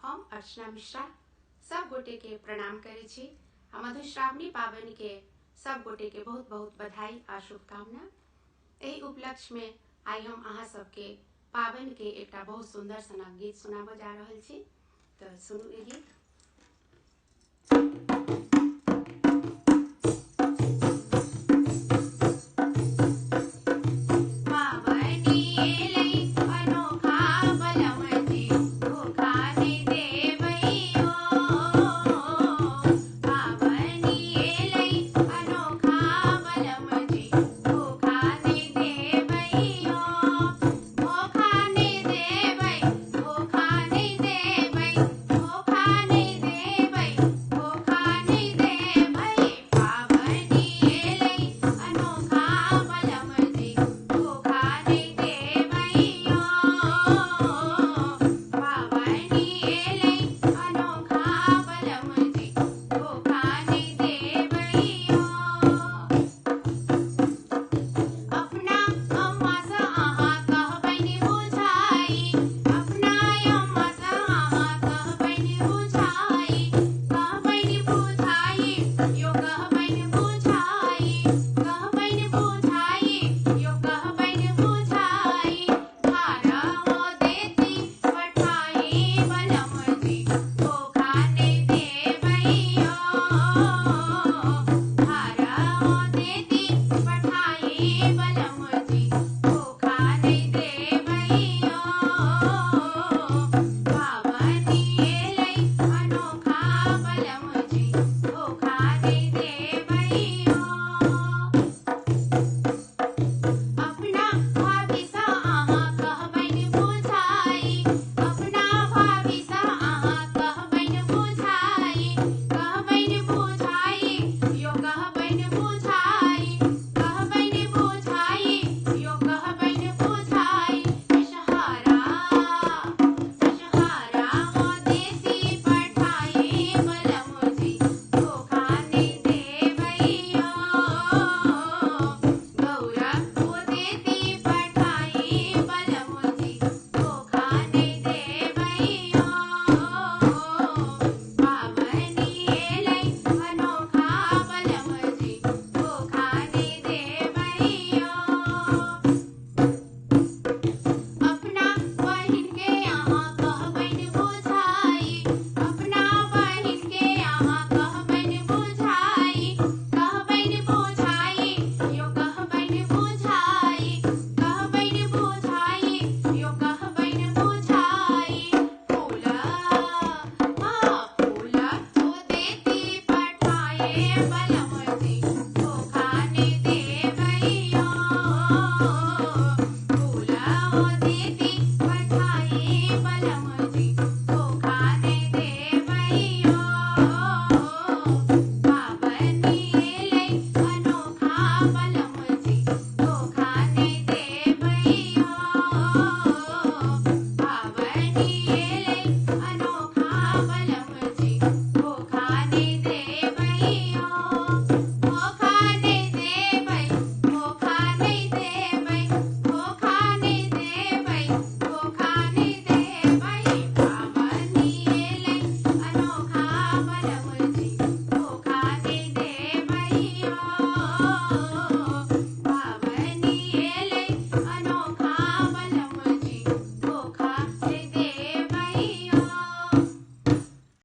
हम अर्चना मिश्रा सब गोटे के प्रणाम करे छी। मधुश्रावणी पावन के सब गोटे के बहुत बहुत बधाई आ शुभकामना। यही उपलक्ष्य में आई हम अहाँ सबके पावन के एक बहुत सुंदर सनक गीत सुनाबो जा रहल छी। तो सुनू ये गीत।